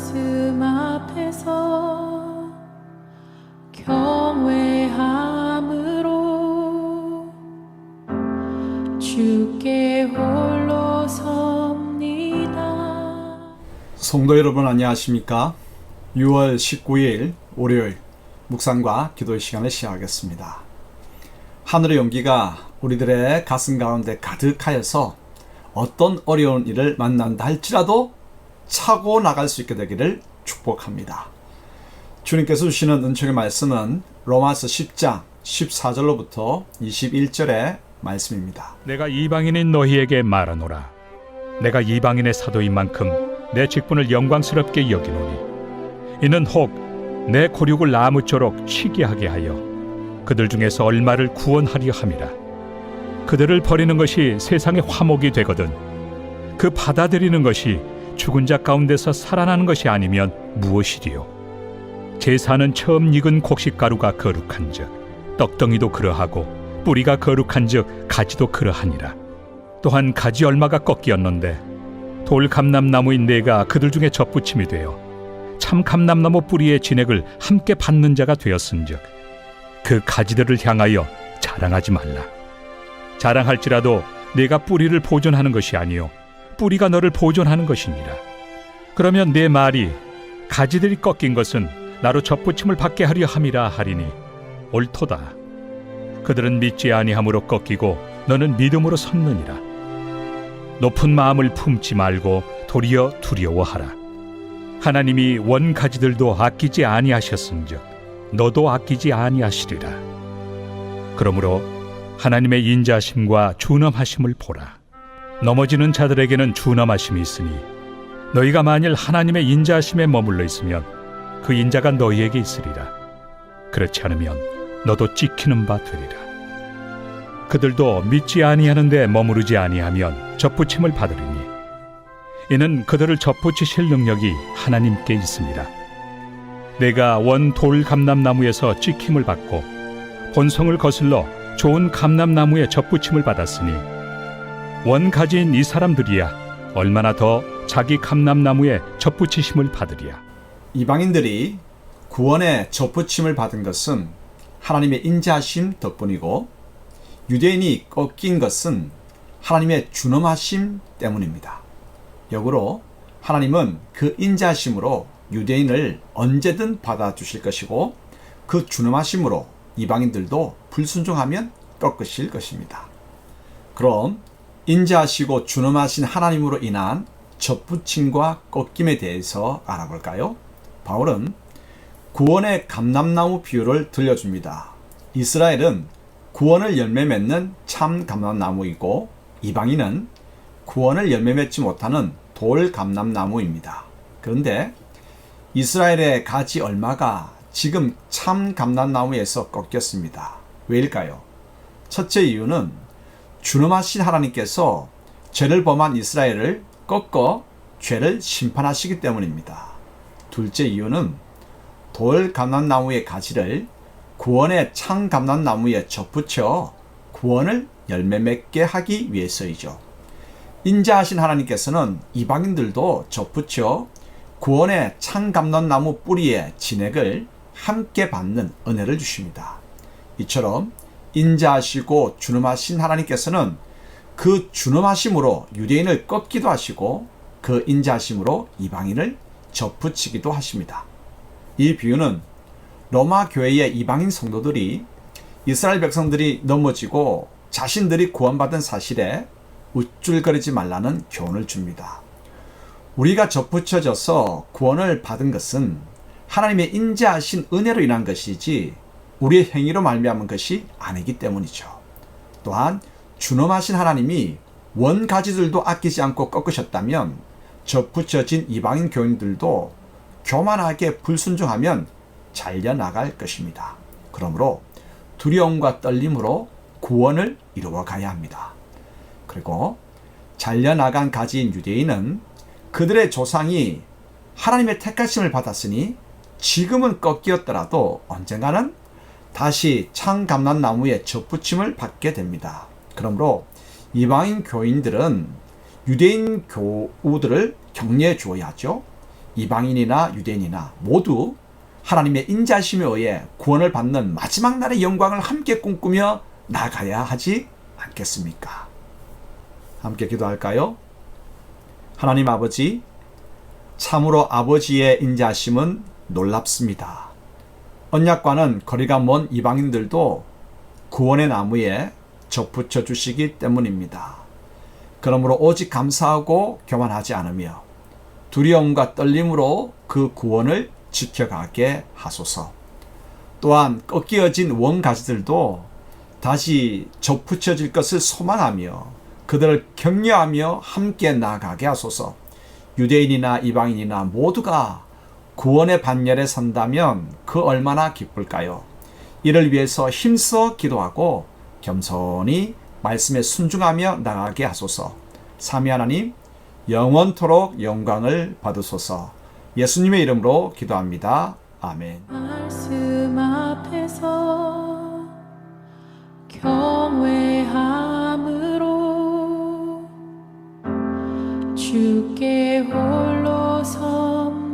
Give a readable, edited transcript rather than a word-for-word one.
말씀 앞에서 경외함으로 주께 홀로 섭니다. 성도 여러분 안녕하십니까? 6월 19일 월요일 묵상과 기도의 시간을 시작하겠습니다. 하늘의 용기가 우리들의 가슴 가운데 가득하여서 어떤 어려운 일을 만난다 할지라도 차고 나갈 수 있게 되기를 축복합니다. 주님께서 주시는 은총의 말씀은 로마서 10장 14절로부터 21절의 말씀입니다. 내가 이방인인 너희에게 말하노라. 내가 이방인의 사도인 만큼 내 직분을 영광스럽게 여기노니 이는 혹 내 고륙을 나무처럼 쉬게 하게 하여 그들 중에서 얼마를 구원하려 함이라. 그들을 버리는 것이 세상의 화목이 되거든 그 받아들이는 것이 죽은 자 가운데서 살아나는 것이 아니면 무엇이리요? 제사는 처음 익은 곡식가루가 거룩한즉 떡덩이도 그러하고 뿌리가 거룩한즉 가지도 그러하니라. 또한 가지 얼마가 꺾이었는데 돌 감람나무인 내가 그들 중에 접붙임이 되어 참 감람나무 뿌리의 진액을 함께 받는 자가 되었은즉 그 가지들을 향하여 자랑하지 말라. 자랑할지라도 내가 뿌리를 보존하는 것이 아니요 뿌리가 너를 보존하는 것이니라. 그러면 내 말이 가지들이 꺾인 것은 나로 접붙임을 받게 하려 함이라 하리니 옳도다. 그들은 믿지 아니함으로 꺾이고 너는 믿음으로 섰느니라. 높은 마음을 품지 말고 도리어 두려워하라. 하나님이 원 가지들도 아끼지 아니하셨은즉 너도 아끼지 아니하시리라. 그러므로 하나님의 인자하심과 준엄하심을 보라. 넘어지는 자들에게는 준엄하심이 있으니 너희가 만일 하나님의 인자하심에 머물러 있으면 그 인자가 너희에게 있으리라. 그렇지 않으면 너도 찍히는 바 되리라. 그들도 믿지 아니하는데 머무르지 아니하면 접붙임을 받으리니 이는 그들을 접붙이실 능력이 하나님께 있습니다. 내가 원 돌 감람나무에서 찍힘을 받고 본성을 거슬러 좋은 감람나무에 접붙임을 받았으니 원 가지인 이 사람들이야 얼마나 더 자기 감람나무에 접붙이심을 받으리야. 이방인들이 구원의 접붙임을 받은 것은 하나님의 인자하심 덕분이고 유대인이 꺾인 것은 하나님의 준엄하심 때문입니다. 역으로 하나님은 그 인자하심으로 유대인을 언제든 받아주실 것이고 그 준엄하심으로 이방인들도 불순종하면 꺾으실 것입니다. 그럼 인자하시고 준엄하신 하나님으로 인한 접붙임과 꺾임에 대해서 알아볼까요? 바울은 구원의 감람나무 비유를 들려줍니다. 이스라엘은 구원을 열매 맺는 참 감람나무이고 이방인은 구원을 열매 맺지 못하는 돌 감람나무입니다. 그런데 이스라엘의 가지 얼마가 지금 참 감람나무에서 꺾였습니다. 왜일까요? 첫째 이유는 준엄하신 하나님께서 죄를 범한 이스라엘을 꺾어 죄를 심판하시기 때문입니다. 둘째 이유는 돌 감람나무의 가지를 구원의 참 감람나무에 접붙여 구원을 열매 맺게 하기 위해서이죠. 인자하신 하나님께서는 이방인들도 접붙여 구원의 참 감람나무 뿌리의 진액을 함께 받는 은혜를 주십니다. 이처럼 인자하시고 준엄하신 하나님께서는 그 준엄하심으로 유대인을 꺾기도 하시고 그 인자하심으로 이방인을 접붙이기도 하십니다. 이 비유는 로마 교회의 이방인 성도들이 이스라엘 백성들이 넘어지고 자신들이 구원받은 사실에 우쭐거리지 말라는 교훈을 줍니다. 우리가 접붙여져서 구원을 받은 것은 하나님의 인자하신 은혜로 인한 것이지 우리의 행위로 말미암은 것이 아니기 때문이죠. 또한 준엄하신 하나님이 원 가지들도 아끼지 않고 꺾으셨다면 접붙여진 이방인 교인들도 교만하게 불순종하면 잘려나갈 것입니다. 그러므로 두려움과 떨림으로 구원을 이루어 가야 합니다. 그리고 잘려나간 가지인 유대인은 그들의 조상이 하나님의 택하심을 받았으니 지금은 꺾이었더라도 언젠가는 다시 참 감람나무에 접붙임을 받게 됩니다. 그러므로 이방인 교인들은 유대인 교우들을 격려해 주어야죠. 이방인이나 유대인이나 모두 하나님의 인자심에 의해 구원을 받는 마지막 날의 영광을 함께 꿈꾸며 나가야 하지 않겠습니까? 함께 기도할까요? 하나님 아버지, 참으로 아버지의 인자심은 놀랍습니다. 언약과는 거리가 먼 이방인들도 구원의 나무에 접붙여 주시기 때문입니다. 그러므로 오직 감사하고 교만하지 않으며 두려움과 떨림으로 그 구원을 지켜가게 하소서. 또한 꺾여진 원가지들도 다시 접붙여질 것을 소망하며 그들을 격려하며 함께 나아가게 하소서. 유대인이나 이방인이나 모두가 구원의 반열에 선다면 그 얼마나 기쁠까요? 이를 위해서 힘써 기도하고 겸손히 말씀에 순종하며 나아가게 하소서. 삼위 하나님, 영원토록 영광을 받으소서. 예수님의 이름으로 기도합니다. 아멘. 말씀 앞에서 경외함으로 주께 홀로 섬